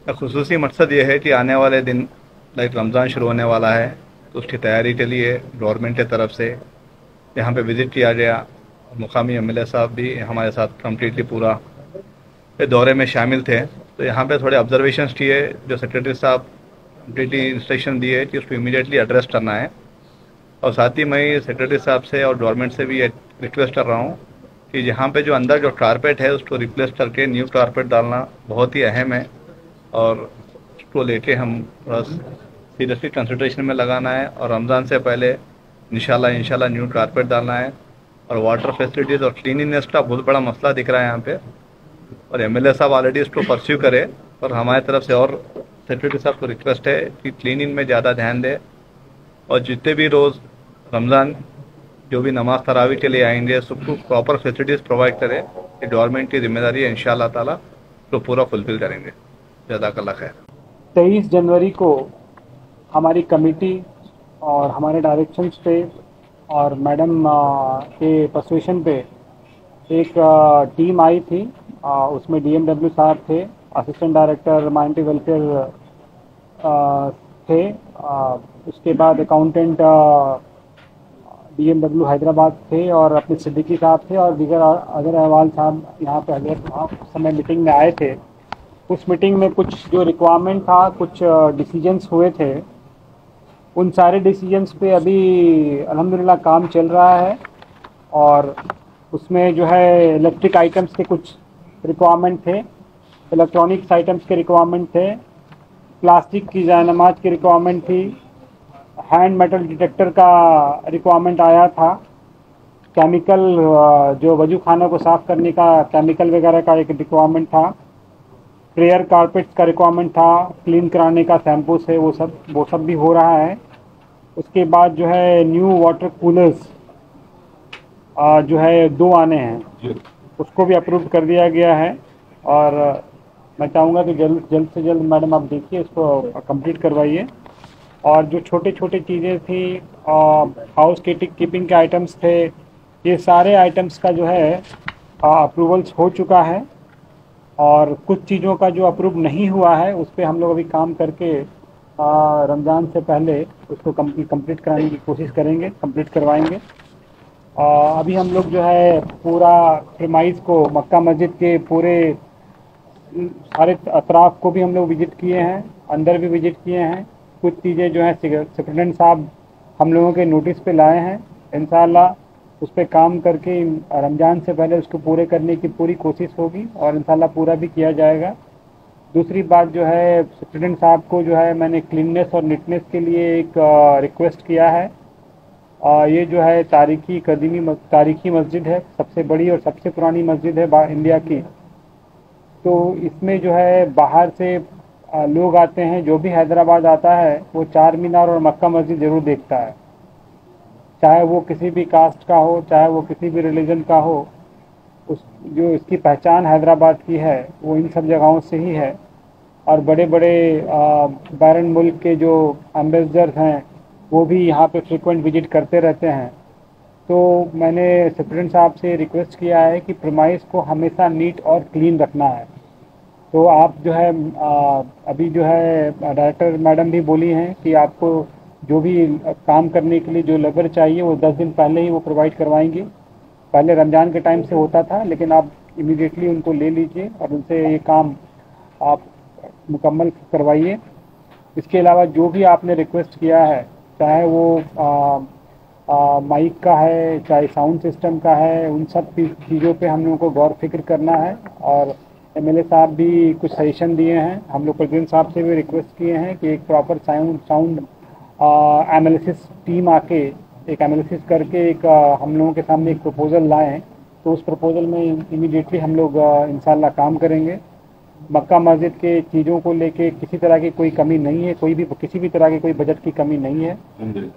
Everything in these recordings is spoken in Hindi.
का खुसूसी मकसद ये है कि आने वाले दिन लाइक रमज़ान शुरू होने वाला है, तो उसकी तैयारी के लिए गवर्नमेंट की तरफ से यहाँ पे विज़िट किया गया। मुकामी एमएलए साहब भी हमारे साथ कम्प्लीटली पूरा दौरे में शामिल थे। तो यहाँ पे थोड़े ऑब्जर्वेशंस किए, जो सेक्रेटरी साहब कम्प्लीटली इंस्ट्रक्शन दिए कि उसको इमीडिएटली एड्रेस करना है। और साथ ही मैं सेक्रेटरी साहब से और गवर्नमेंट से भी एक रिक्वेस्ट कर रहा हूँ कि यहाँ पे जो अंदर जो कारपेट है उसको रिप्लेस करके न्यू कारपेट डालना बहुत ही अहम है, और उसको लेके हम थोड़ा सीरियसली कंसिड्रेशन में लगाना है। और रमज़ान से पहले इंशाल्लाह न्यू कारपेट डालना है। और वाटर फैसिलिटीज़ और क्लीनिनेस का बहुत बड़ा मसला दिख रहा है यहाँ पे, और एमएलए साहब ऑलरेडी इसको परस्यू करे। और हमारी तरफ से और सेक्रेटरी साहब को रिक्वेस्ट है कि क्लीनिंग में ज़्यादा ध्यान दे, और जितने भी रोज़ रमज़ान जो भी नमाज तरावी के लिए आएंगे सबको प्रॉपर फैसिलिटीज़ प्रोवाइड करें। ये गवर्नमेंट की जिम्मेदारी है, इंशाअल्लाह ताला तो पूरा फुलफिल करेंगे। जज़ाकल्लाह खैर। 23 जनवरी को हमारी कमेटी और हमारे डायरेक्शंस पे और मैडम के परसुएशन पे एक टीम आई थी। उसमें डीएमडब्ल्यू साहब थे, असिस्टेंट डायरेक्टर माइनॉरिटी वेलफेयर थे, उसके बाद अकाउंटेंट डीएमडब्ल्यू हैदराबाद थे, और अपने सिद्दीकी साहब थे, और दीगर अगर अहवाल साहब यहाँ पे हजरत उस समय मीटिंग में आए थे। उस मीटिंग में कुछ जो रिक्वायरमेंट था, कुछ डिसीजंस हुए थे, उन सारे डिसीजंस पे अभी अल्हम्दुलिल्लाह काम चल रहा है। और उसमें जो है इलेक्ट्रिक आइटम्स के कुछ रिक्वायरमेंट थे, इलेक्ट्रॉनिक्स आइटम्स के रिक्वायरमेंट थे, प्लास्टिक की जायनमाज की रिक्वायरमेंट थी, हैंड मेटल डिटेक्टर का रिक्वायरमेंट आया था, केमिकल जो वजू खाना को साफ़ करने का केमिकल वगैरह का एक रिक्वायरमेंट था, प्रेयर कारपेट्स का रिक्वायरमेंट था, क्लीन कराने का शैम्पूस है वो सब भी हो रहा है। उसके बाद जो है न्यू वाटर कूलर्स जो है 2 आने हैं, उसको भी अप्रूव कर दिया गया है। और मैं चाहूँगा कि जल्द से जल्द मैडम आप देखिए, इसको कंप्लीट करवाइए। और जो छोटे छोटे चीज़ें थी, हाउस कीपिंग के आइटम्स थे, ये सारे आइटम्स का जो है अप्रूवल्स हो चुका है। और कुछ चीज़ों का जो अप्रूव नहीं हुआ है उस पर हम लोग अभी काम करके रमज़ान से पहले उसको कंप्लीट कराने की कोशिश करेंगे, कंप्लीट करवाएंगे। अभी हम लोग जो है पूरा प्रीमाइस को, मक्का मस्जिद के पूरे सारे अतराफ को भी हम लोग विज़िट किए हैं, अंदर भी विज़िट किए हैं। कुछ चीज़ें जो है सुप्रिटेंडेंट साहब हम लोगों के नोटिस पे लाए हैं, इंशाअल्लाह उस पर काम करके रमज़ान से पहले उसको पूरे करने की पूरी कोशिश होगी, और इंशाअल्लाह पूरा भी किया जाएगा। दूसरी बात जो है, सुप्रिटेंडेंट साहब को जो है मैंने क्लीननेस और नीटनेस के लिए एक रिक्वेस्ट किया है। ये जो है तारीखी मस्जिद है, सबसे बड़ी और सबसे पुरानी मस्जिद है इंडिया की। तो इसमें जो है बाहर से लोग आते हैं, जो भी हैदराबाद आता है वो चार मीनार और मक्का मस्जिद ज़रूर देखता है, चाहे वो किसी भी कास्ट का हो, चाहे वो किसी भी रिलीजन का हो। उस जो इसकी पहचान हैदराबाद की है वो इन सब जगहों से ही है। और बड़े बड़े बैरन मुल्क के जो एम्बेसडर्स हैं वो भी यहाँ पे फ्रीक्वेंट विजिट करते रहते हैं। तो मैंने सुप्रिटेंडेंट साहब से रिक्वेस्ट किया है कि प्रीमाइस को हमेशा नीट और क्लीन रखना है। तो आप जो है अभी जो है डायरेक्टर मैडम भी बोली हैं कि आपको जो भी काम करने के लिए जो लेबर चाहिए वो 10 दिन पहले ही वो प्रोवाइड करवाएंगे। पहले रमज़ान के टाइम से होता था, लेकिन आप इमीडिएटली उनको ले लीजिए और उनसे ये काम आप मुकम्मल करवाइए। इसके अलावा जो भी आपने रिक्वेस्ट किया है, चाहे वो माइक का है, चाहे साउंड सिस्टम का है, उन सब चीज़ों पे हम लोगों को गौर फिक्र करना है। और एमएलए साहब भी कुछ सजेशन दिए हैं, हम लोग प्रेसिडेंट साहब से भी रिक्वेस्ट किए हैं कि एक प्रॉपर साउंड एनालिसिस टीम आके एक एनालिसिस करके एक हम लोगों के सामने एक प्रपोज़ल लाएं। तो उस प्रपोज़ल में इमीडिएटली हम लोग इंशाल्लाह काम करेंगे। मक्का मस्जिद के चीज़ों को लेके किसी तरह की कोई कमी नहीं है, किसी भी तरह की कोई बजट की कमी नहीं है।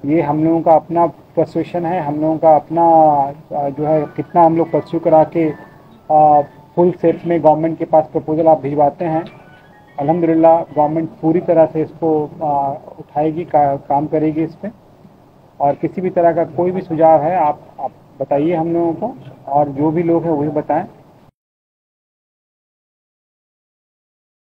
ये हम लोगों का अपना परसुएशन है, हम लोगों का अपना जो है कितना हम लोग परस्यू करा के फुल सेट में गवर्नमेंट के पास प्रपोज़ल आप भिजवाते हैं। अल्हम्दुलिल्लाह गवर्नमेंट पूरी तरह से इसको उठाएगी, काम करेगी इस पर। और किसी भी तरह का कोई भी सुझाव है आप बताइए हम लोगों को, और जो भी लोग हैं वही बताएं।